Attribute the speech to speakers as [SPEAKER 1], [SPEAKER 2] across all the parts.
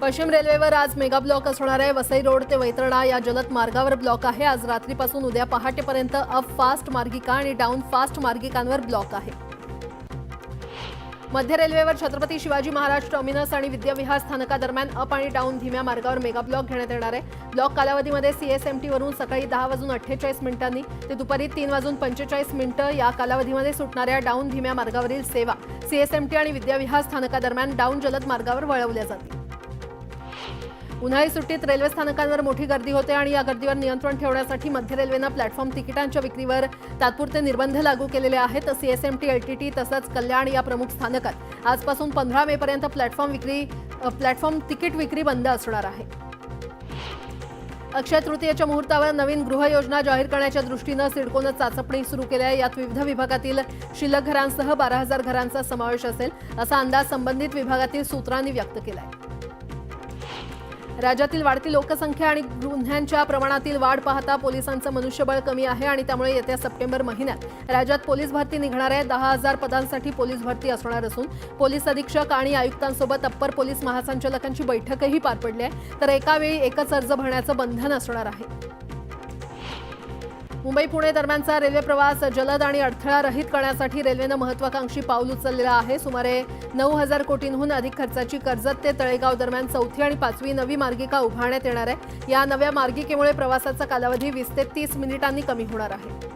[SPEAKER 1] पश्चिम रेल्वेवर आज mega block असणार आहे। वसई रोड ते वैतरणा या जलद मार्गावर ब्लॉक आहे। आज रात्रीपासून उद्या पहाटेपर्यंत अप फास्ट मार्गिका आणि डाऊन फास्ट मार्गिकांवर ब्लॉक आहे। मध्य रेल्वेवर छत्रपती शिवाजी महाराज टर्मिनस आणि विद्याविहार स्थानकादरम्यान अप आणि डाऊन धीम्या मार्गावर मेगा ब्लॉक घेण्यात येणार आहे। ब्लॉक कालावधीमध्ये सीएसएमटी वरून सकाळी 10:48 ते दुपारी 3:45 या कालावधीमध्ये सुटणाऱ्या डाऊन धीम्या मार्गावरील सेवा सीएसएमटी आणि विद्याविहार स्थानकादरम्यान डाऊन जलद मार्गावर वळवल्या जातील। उन्हाळी सुट्टीत रेल्वे स्थानकांवर मोठी गर्दी होते आणि या गर्दीवर नियंत्रण ठेवण्यासाठी मध्य रेल्वेने प्लॅटफॉर्म तिकिटांच्या विक्रीवर तात्पुरते निर्बंध लागू केलेले आहेत। सीएसएमटी, एलटीटी तसंच कल्याण या प्रमुख स्थानकात आजपासून 15 मे पर्यंत प्लॅटफॉर्म तिकीट विक्री बंद असणार आहे। अक्षय तृतीयेच्या मुहूर्तावर नवीन गृहयोजना जाहीर करण्याच्या दृष्टीने सिडकोने चाचपणी सुरू केली आहे। यात विविध विभागातील शिल्लक घरांसह 12,000 घरांचा समावेश असेल असा अंदाज संबंधित विभागातील सूत्रांनी व्यक्त केला आहे। राज्यातील वाढती लोकसंख्या आणि गुन्ह्यांच्या प्रमाणातील वाढ पाहता पोलिसांचं मनुष्यबळ कमी आहे आणि त्यामुळे येत्या सप्टेंबर महिन्यात राज्यात पोलीस भरती निघणार आहे। 10,000 पदांसाठी पोलीस भरती असणार असून पोलीस अधीक्षक आणि आयुक्तांसोबत अप्पर पोलीस महासंचालकांची बैठकही पार पडली आहे। तर एका वेळी एकच अर्ज भरण्याचं बंधन असणार आहे। मुंबई पुणे दरम्यानचा रेल्वे प्रवास जलद आणि अडथळारहित करण्यासाठी रेल्वेने महत्त्वाकांक्षी पाऊल उचललेलं आहे। सुमारे 9,000 कोटींहून अधिक खर्चाची कर्जत ते तळेगाव दरम्यान 4थी आणि 5वी नवी मार्गिका उभारण्यात येणार आहे। या नव्या मार्गिकेमुळे प्रवासाचा कालावधी 20 ते 30 मिनिटांनी कमी होणार आहे।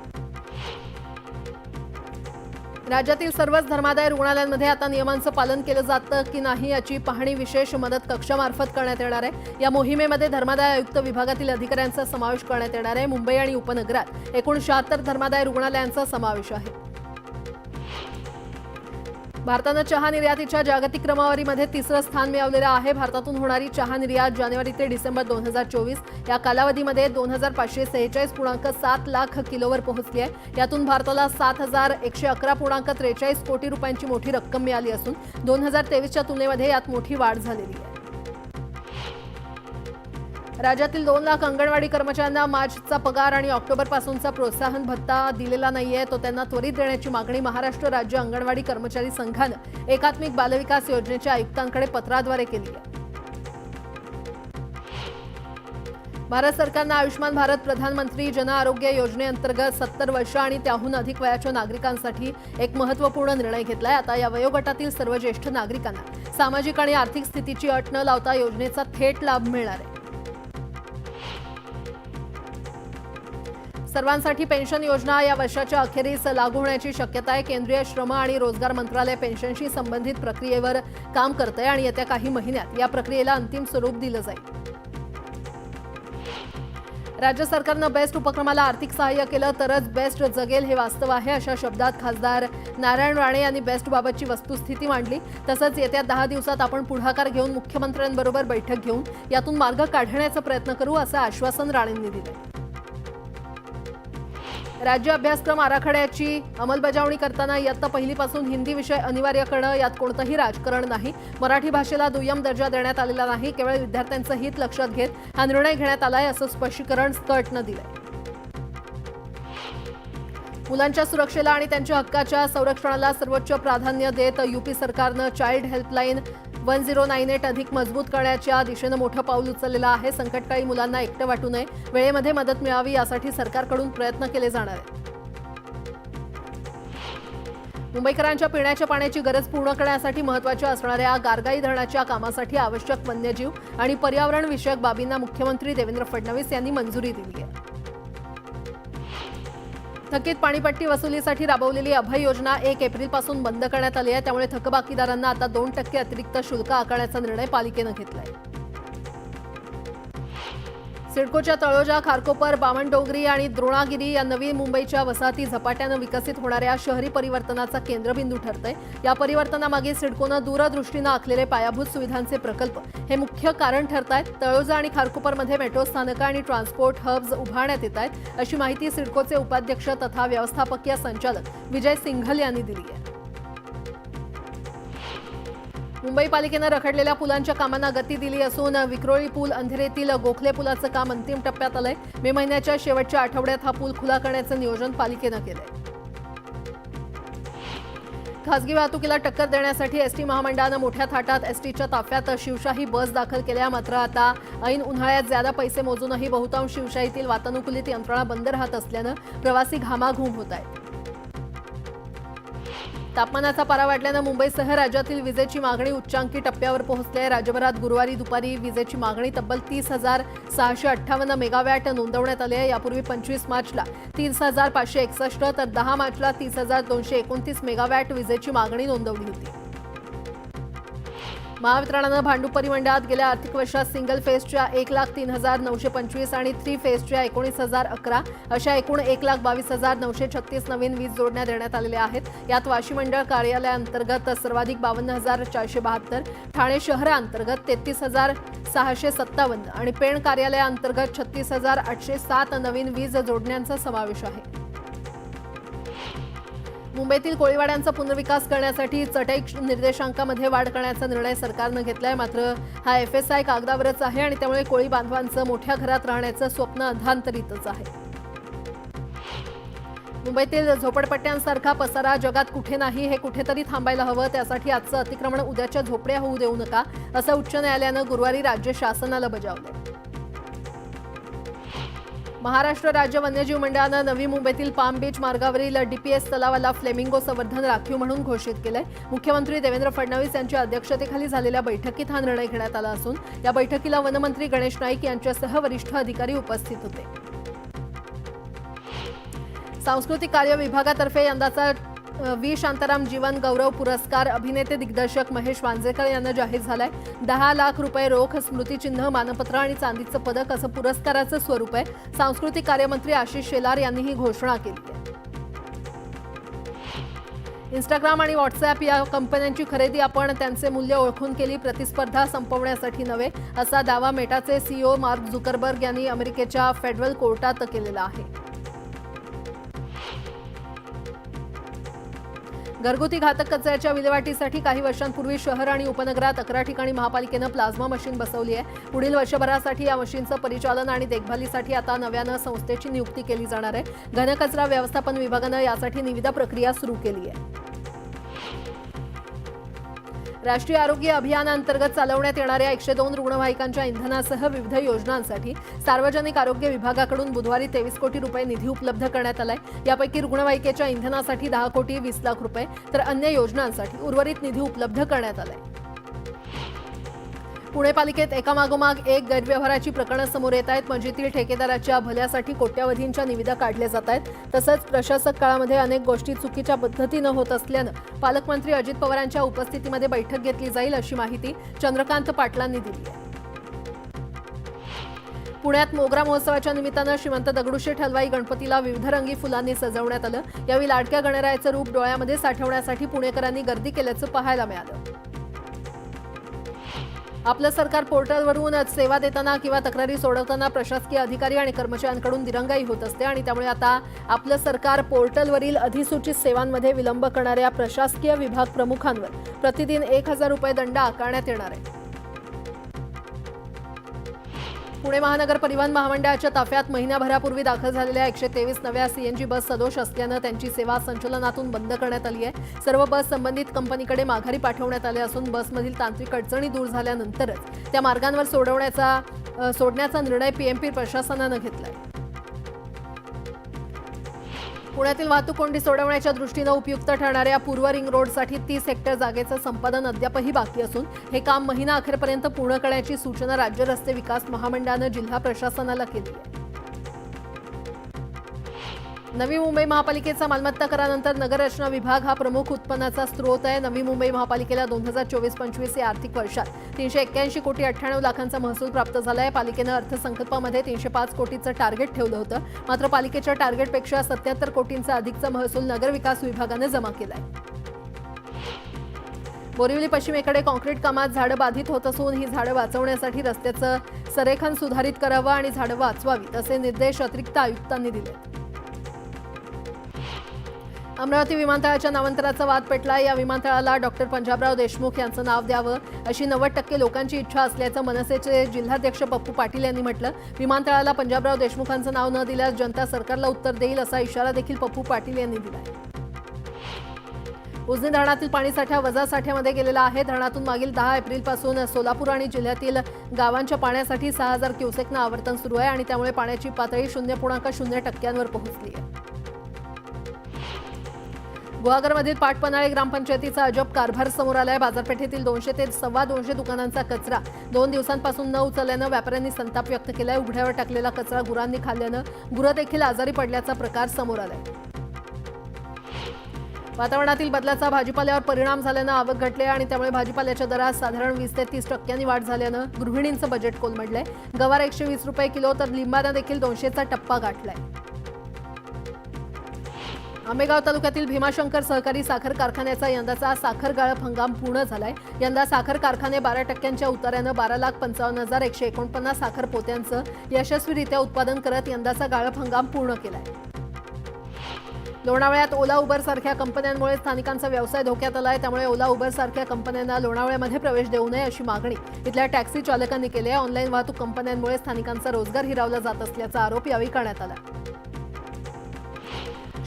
[SPEAKER 1] राज्यातील सर्वच धर्मादाय रुग्णालयांमध्ये आता नियमांचं पालन केलं जातं की नाही याची पाहणी विशेष मदत कक्षामार्फत करण्यात येणार आहे। या मोहिमेमध्ये धर्मादाय आयुक्त विभागातील अधिकाऱ्यांचा समावेश करण्यात येणार आहे। मुंबई आणि उपनगरात एकूण 76 धर्मादाय रुग्णालयांचा समावेश आहे। भारतानं चहा निर्यातीच्या जागतिक क्रमवारीमध्ये 3रं स्थान मिळवलेलं आहे। भारतातून होणारी चहा निर्यात जानेवारी ते डिसेंबर 2024 या कालावधीमध्ये 2,546.7 लाख किलोवर पोहोचली आहे। यातून भारताला 7,111.43 कोटी रुपयांची मोठी रक्कम मिळाली असून 2023च्या तुलनेमध्ये यात मोठी वाढ झालेली आहे। राज्यातील 2 लाख अंगणवाडी कर्मचाऱ्यांना मार्चचा पगार आणि ऑक्टोबरपासूनचा प्रोत्साहन भत्ता दिलेला नाहीये, तो त्यांना त्वरित देण्याची मागणी महाराष्ट्र राज्य अंगणवाडी कर्मचारी संघानं एकात्मिक बालविकास योजनेच्या आयुक्तांकडे पत्राद्वारे केली आहे। भारत सरकारनं आयुष्मान भारत प्रधानमंत्री जन आरोग्य योजनेअंतर्गत 70 वर्ष आणि त्याहून अधिक वयाच्या नागरिकांसाठी एक महत्त्वपूर्ण निर्णय घेतलाय। आता या वयोगटातील सर्व ज्येष्ठ नागरिकांना सामाजिक आणि आर्थिक स्थितीची अट न लावता योजनेचा थेट लाभ मिळणार आहे। सर्वांसाठी पेन्शन योजना या वर्षाच्या अखेरीस लागू होण्याची शक्यता आहे। केंद्रीय श्रम आणि रोजगार मंत्रालय पेन्शनशी संबंधित प्रक्रियेवर काम करते आणि येत्या काही महिन्यात या प्रक्रियेला अंतिम स्वरूप दिलं जाईल। राज्य सरकारनं बेस्ट उपक्रमाला आर्थिक सहाय्य केलं तरच बेस्ट जगेल हे वास्तव आहे, अशा शब्दात खासदार नारायण राणे यांनी बेस्टबाबतची वस्तुस्थिती मांडली। तसंच येत्या 10 दिवसात आपण पुढाकार घेऊन मुख्यमंत्र्यांबरोबर बैठक घेऊन यातून मार्ग काढण्याचा प्रयत्न करू असं आश्वासन राणेंनी दिलं। राज्य अभ्यासक्रम आराखड्याची अंमलबजावणी करताना इयत्ता पहिलीपासून हिंदी विषय अनिवार्य करणं यात कोणतंही राजकारण नाही। मराठी भाषेला दुय्यम दर्जा देण्यात आलेला नाही, केवळ विद्यार्थ्यांचं हित लक्षात घेत हा निर्णय घेण्यात आलाय असं स्पष्टीकरण स्कर्टनं दिलंय। मुलांच्या सुरक्षेला आणि त्यांच्या हक्काच्या संरक्षणाला सर्वोच्च प्राधान्य देत यूपी सरकारनं चाइल्ड हेल्पलाईन 1098 अधिक मजबूत करण्याच्या दिशेनं मोठं पाऊल उचललेलं आहे। संकटकाळी मुलांना एकटं वाटू नये, वेळेमध्ये मदत मिळावी यासाठी सरकारकडून प्रयत्न केले जाणार आहेत। मुंबईकरांच्या पिण्याच्या पाण्याची गरज पूर्ण करण्यासाठी महत्त्वाच्या असणाऱ्या गारगाई धरणाच्या कामासाठी आवश्यक वन्यजीव आणि पर्यावरण विषयक बाबींना मुख्यमंत्री देवेंद्र फडणवीस यांनी मंजुरी दिली आहे। थकीत पाणीपट्टी वसुलीसाठी राबवलेली अभय योजना 1 एप्रिलपासून बंद करण्यात आली आहे। त्यामुळे थकबाकीदारांना आता 2% अतिरिक्त शुल्क आकारण्याचा निर्णय पालिकेनं घेतलाय। सिडकोच्या तळोजा, खारकोपर, बामणडोंगरी आणि द्रोणागिरी या नवी मुंबईच्या वसाहती झपाट्यानं विकसित होणाऱ्या शहरी परिवर्तनाचा केंद्रबिंदू ठरतंय। या परिवर्तनामागे सिडकोनं दूरदृष्टीनं आखलेले पायाभूत सुविधांचे प्रकल्प हे मुख्य कारण ठरतायत। तळोजा आणि खारकोपरमध्ये मेट्रो स्थानकं आणि ट्रान्सपोर्ट हब्स उभारण्यात येत आहेत, अशी माहिती सिडकोचे उपाध्यक्ष तथा व्यवस्थापकीय संचालक विजय सिंघल यांनी दिली आहे। मुंबई पालिकेनं रखडलेल्या पुलांच्या कामांना गती दिली असून विक्रोळी पूल, अंधेरीतील गोखले पुलाचं काम अंतिम टप्प्यात आलंय। मे महिन्याच्या शेवटच्या आठवड्यात हा पूल खुला करण्याचं नियोजन पालिकेनं केलंय। खासगी वाहतुकीला टक्कर देण्यासाठी एसटी महामंडळानं मोठ्या थाटात एसटीच्या ताफ्यात शिवशाही बस दाखल केल्या. मात्र आता ऐन उन्हाळ्यात ज्यादा पैसे मोजूनही बहुतांश शिवशाहीतील वातानुकूलित यंत्रणा बंद राहत असल्यानं प्रवासी घामाघूम होत आहेत. तापमानाचा पारा वाढल्यानं मुंबईसह राज्यातील विजेची मागणी उच्चांकी टप्प्यावर पोहोचली आहे. राज्यभरात गुरुवारी दुपारी विजेची मागणी तब्बल 30,658 मेगावॅट नोंदवण्यात आली आहे. यापूर्वी 25 मार्चला 30,561 तर 10 मार्चला 30,229 मेगावॅट विजेची मागणी नोंदवली होती. महावितरणानं भांडूप परिमंडळात गेल्या आर्थिक वर्षात सिंगल फेजच्या 1,03,925 आणि थ्री फेजच्या 19,011 अशा एकूण 1,22,936 नवीन वीज जोडण्या देण्यात आलेल्या आहेत. यात वाशी मंडळ कार्यालयाअंतर्गत सर्वाधिक 52,472, ठाणे शहराअंतर्गत 33,657 आणि पेण कार्यालयाअंतर्गत 36,807 नवीन वीज जोडण्यांचा समावेश आहे. मुंबईतील कोळीवाड्यांचा पुनर्विकास करण्यासाठी चटई निर्देशांकामध्ये वाढ करण्याचा निर्णय सरकारनं घेतलाय. मात्र हा FSI कागदावरच आहे आणि त्यामुळे कोळी बांधवांचं मोठ्या घरात राहण्याचं स्वप्न अधांतरीतच आहे. मुंबईतील झोपडपट्ट्यांसारखा पसारा जगात कुठे नाही, हे कुठेतरी थांबायला हवं. त्यासाठी आजचं अतिक्रमण उद्याच्या झोपड्या होऊ देऊ नका, असं उच्च न्यायालयानं गुरुवारी राज्य शासनाला बजावलंय. महाराष्ट्र राज्य वन्यजीव मंडळानं नवी मुंबईतील पाम बीच मार्गावरील DPS तलावाला फ्लेमिंगो संवर्धन राखीव म्हणून घोषित केलंय. मुख्यमंत्री देवेंद्र फडणवीस यांच्या अध्यक्षतेखाली झालेल्या बैठकीत हा निर्णय घेण्यात आला असून या बैठकीला वनमंत्री गणेश नाईक यांच्यासह वरिष्ठ अधिकारी उपस्थित होते. सांस्कृतिक कार्य विभागातर्फे यंदाचा V. शांताराम जीवन गौरव पुरस्कार अभिनेते दिग्दर्शक महेश वांजेकर यांना जाहीर झालाय. 10 लाख रुपये रोख, स्मृतिचिन्ह, मानपत्र आणि चांदीचं पदक असं पुरस्काराचं स्वरूप आहे. सांस्कृतिक कार्यमंत्री आशिष शेलार यांनी ही घोषणा केली आहे. इंस्टाग्राम आणि व्हॉट्सअप या कंपन्यांची खरेदी आपण त्यांचे मूल्य ओळखून केली, प्रतिस्पर्धा संपवण्यासाठी नव्हे, असा दावा मेटाचे CEO मार्क झुकरबर्ग यांनी अमेरिकेच्या फेडरल कोर्टात केलेला आहे. घरगुती घातक कचऱ्याच्या विल्हेवाटीसाठी काही वर्षांपूर्वी शहर आणि उपनगरात 11 ठिकाणी महापालिकेनं प्लाझ्मा मशीन बसवली आहे. पुढील वर्षभरासाठी या मशीनचं परिचालन आणि देखभालीसाठी आता नव्यानं संस्थेची नियुक्ती केली जाणार आहे. घनकचरा व्यवस्थापन विभागानं यासाठी निविदा प्रक्रिया सुरू केली आहे. राष्ट्रीय आरोग्य अभियानाअंतर्गत चालवण्यात येणाऱ्या 102 रुग्णवाहिकांच्या इंधनासह विविध योजनांसाठी सार्वजनिक आरोग्य विभागाकडून बुधवारी 23 कोटी रुपये निधी उपलब्ध करण्यात आलाय. यापैकी रुग्णवाहिकेच्या इंधनासाठी 10 कोटी 20 लाख रुपये तर अन्य योजनांसाठी उर्वरित निधी उपलब्ध करण्यात आलाय. पुणे पालिकेत एकामागोमाग एक गैरव्यवहाराची प्रकरणं समोर येत आहेत. मस्जिदीतील ठेकेदाराच्या भल्यासाठी कोट्यावधींच्या निविदा काढल्या जात आहेत. तसंच प्रशासक काळामध्ये अनेक गोष्टी चुकीच्या पद्धतीनं होत असल्यानं पालकमंत्री अजित पवारांच्या उपस्थितीमध्ये बैठक घेतली जाईल, अशी माहिती चंद्रकांत पाटलांनी दिली आहे. पुण्यात मोगरा महोत्सवाच्या निमित्तानं श्रीमंत दगडूशेठ हलवाई गणपतीला विविध रंगी फुलांनी सजवण्यात आलं. यावेळी लाडक्या गणरायाचं रूप डोळ्यामध्ये साठवण्यासाठी पुणेकरांनी गर्दी केल्याचं पाहायला मिळालं. आपलं सरकार पोर्टलवरून सेवा देताना किंवा तक्रारी सोडवताना प्रशासकीय अधिकारी आणि कर्मचाऱ्यांकडून दिरंगाई होत असते आणि त्यामुळे आता आपलं सरकार पोर्टलवरील अधिसूचित सेवांमध्ये विलंब करणाऱ्या प्रशासकीय विभाग प्रमुखांवर प्रतिदिन 1,000 रुपये दंड आकारण्यात येणार आहे. पुणे महानगर परिवहन महामंडळाच्या ताफ्यात महिन्याभरापूर्वी दाखल झालेल्या 123 नव्या CNG बस सदोष असल्यानं त्यांची सेवा संचलनातून बंद करण्यात आली आहे. सर्व बस संबंधित कंपनीकडे माघारी पाठवण्यात आल्या असून बसमधील तांत्रिक अडचणी दूर झाल्यानंतरच त्या मार्गांवर सोडण्याचा निर्णय PMP प्रशासनानं घेतलाय. पुण्यातील वाहतूक कोंडी सोडवण्याच्या दृष्टीनं उपयुक्त ठरणाऱ्या पूर्व रिंग रोडसाठी 30 हेक्टर जागेचं संपादन अद्यापही बाकी असून हे काम महिना अखेरपर्यंत पूर्ण करण्याची सूचना राज्य रस्ते विकास महामंडळानं जिल्हा प्रशासनाला केली आहे. नवी मुंबई महापालिकेचा मालमत्ता करानंतर नगररचना विभाग हा प्रमुख उत्पन्नाचा स्रोत आहे. नवी मुंबई महापालिकेला 2024-25 या आर्थिक वर्षात 381 कोटी 98 लाखांचा महसूल प्राप्त झाला आहे. पालिकेनं अर्थसंकल्पामध्ये 305 कोटीचं टार्गेट ठेवलं होतं. मात्र पालिकेच्या टार्गेटपेक्षा 77 कोटींचा अधिकचा महसूल नगरविकास विभागानं जमा केलाय. बोरिवली पश्चिमेकडे काँक्रीट कामात झाडं बाधित होत असून ही झाडं वाचवण्यासाठी रस्त्याचं संरेखन सुधारित करावं आणि झाडं वाचवावीत असे निर्देश अतिरिक्त आयुक्तांनी दिले. अमरावती विमानतळाच्या नामांतराचा वाद पेटला. या विमानतळाला डॉक्टर पंजाबराव देशमुख यांचं नाव द्यावं अशी 90% लोकांची इच्छा असल्याचं मनसेचे जिल्हाध्यक्ष पप्पू पाटील यांनी म्हटलं. विमानतळाला पंजाबराव देशमुखांचं नाव न दिल्यास जनता सरकारला उत्तर देईल असा इशारा देखील पप्पू पाटील यांनी दिला. उजनी धरणातील पाणीसाठा वजा साठ्यामध्ये गेलेला आहे. धरणातून मागील 10 एप्रिलपासून सोलापूर आणि जिल्ह्यातील गावांच्या पाण्यासाठी 6000 क्युसेकनं आवर्तन सुरू आहे आणि त्यामुळे पाण्याची पातळी 0.0% पोहोचली आहे. गुहागरमधील पाटपन्हाळे ग्रामपंचायतीचा अजब कारभार समोर आलाय. बाजारपेठेतील 200 ते 250 दुकानांचा कचरा 2 दिवसांपासून न उचलल्यानं व्यापाऱ्यांनी संताप व्यक्त केलाय. उघड्यावर टाकलेला कचरा गुरांनी खाल्ल्यानं गुरं देखील आजारी पडल्याचा प्रकार समोर आलाय. वातावरणातील बदलाचा भाजीपाल्यावर परिणाम झाल्यानं आवक घटली आणि त्यामुळे भाजीपाल्याच्या दरात साधारण 20 ते 30% वाढ झाल्यानं गृहिणींचं बजेट कोलमडलंय. गवार 120 रुपये किलो तर लिंबानं देखील 200चा टप्पा गाठलाय. आंबेगाव तालुक्यातील भीमाशंकर सहकारी साखर कारखान्याचा यंदाचा साखर गाळप हंगाम पूर्ण झालाय. यंदा साखर कारखाने 12% उतार्यानं 12,55,149 साखर पोत्यांचं यशस्वीरित्या उत्पादन करत यंदाचा गाळप हंगाम पूर्ण केलाय. लोणावळ्यात ओला उबर सारख्या कंपन्यांमुळे स्थानिकांचा व्यवसाय धोक्यात आलाय. त्यामुळे ओला उबर सारख्या कंपन्यांना लोणावळ्यामध्ये प्रवेश देऊ नये अशी मागणी इथल्या टॅक्सी चालकांनी केली आहे. ऑनलाईन वाहतूक कंपन्यांमुळे स्थानिकांचा रोजगार हिरावला जात असल्याचा आरोप यावेळी करण्यात आला.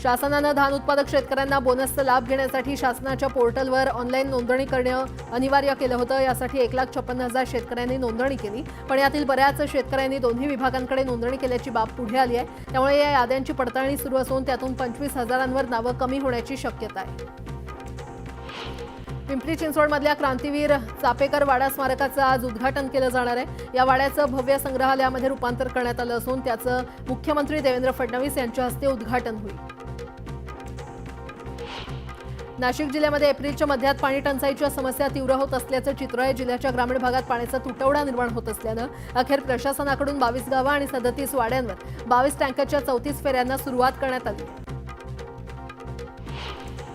[SPEAKER 1] शासनानं धान उत्पादक शेतकऱ्यांना बोनसचा लाभ घेण्यासाठी शासनाच्या पोर्टलवर ऑनलाईन नोंदणी करणं अनिवार्य केलं होतं. यासाठी 1,56,000 शेतकऱ्यांनी नोंदणी केली, पण यातील बऱ्याच शेतकऱ्यांनी दोन्ही विभागांकडे नोंदणी केल्याची बाब पुढे आली आहे. त्यामुळे या याद्यांची पडताळणी सुरू असून त्यातून 25,000 नावं कमी होण्याची शक्यता आहे. पिंपरी चिंचवडमधल्या क्रांतीवीर चापेकर वाडा स्मारकाचं आज उद्घाटन केलं जाणार आहे. या वाड्याचं भव्य संग्रहालयामध्ये रूपांतर करण्यात आलं असून त्याचं मुख्यमंत्री देवेंद्र फडणवीस यांच्या हस्ते उद्घाटन होईल. नाशिक जिल्ह्यामध्ये एप्रिलच्या मध्यात पाणी टंचाईच्या समस्या तीव्र होत असल्याचं चित्र आहे. जिल्ह्याच्या ग्रामीण भागात पाण्याचा तुटवडा निर्माण होत असल्यानं अखेर प्रशासनाकडून 22 गावं आणि 37 वाड्यांवर 22 टँकरच्या 34 फेऱ्यांना सुरुवात करण्यात आली.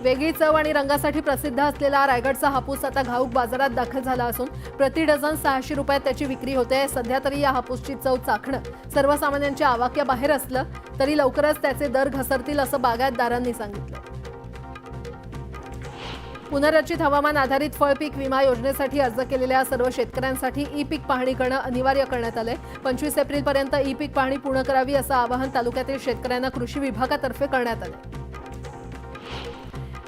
[SPEAKER 1] वेगळी चव आणि रंगासाठी प्रसिद्ध असलेला रायगडचा हापूस आता घाऊक बाजारात दाखल झाला असून प्रति डझन 600 रुपयात त्याची विक्री होते. सध्या तरी या हापूसची चव चाखणं सर्वसामान्यांच्या आवाक्याबाहेर असलं तरी लवकरच त्याचे दर घसरतील असं बागायतदारांनी सांगितलं. पुनर्रचित हवामान आधारित फळपीक विमा योजनेसाठी अर्ज केलेल्या सर्व शेतकऱ्यांसाठी ई पीक पाहणी करणं अनिवार्य करण्यात आलंय. 25 एप्रिलपर्यंत ई पीक पाहणी पूर्ण करावी असं आवाहन तालुक्यातील शेतकऱ्यांना कृषी विभागातर्फे करण्यात आलंय.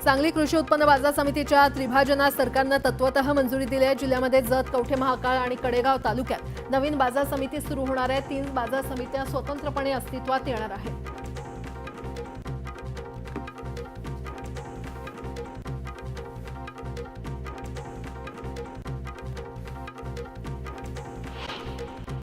[SPEAKER 1] सांगली कृषी उत्पन्न बाजार समितीच्या त्रिभाजनास सरकारनं तत्वतः मंजुरी दिली आहे. जिल्ह्यामध्ये जत, कवठे महाकाळ आणि कडेगाव तालुक्यात नवीन बाजार समिती सुरू होणार आहे. 3 बाजार समित्या स्वतंत्रपणे अस्तित्वात येणार आहेत.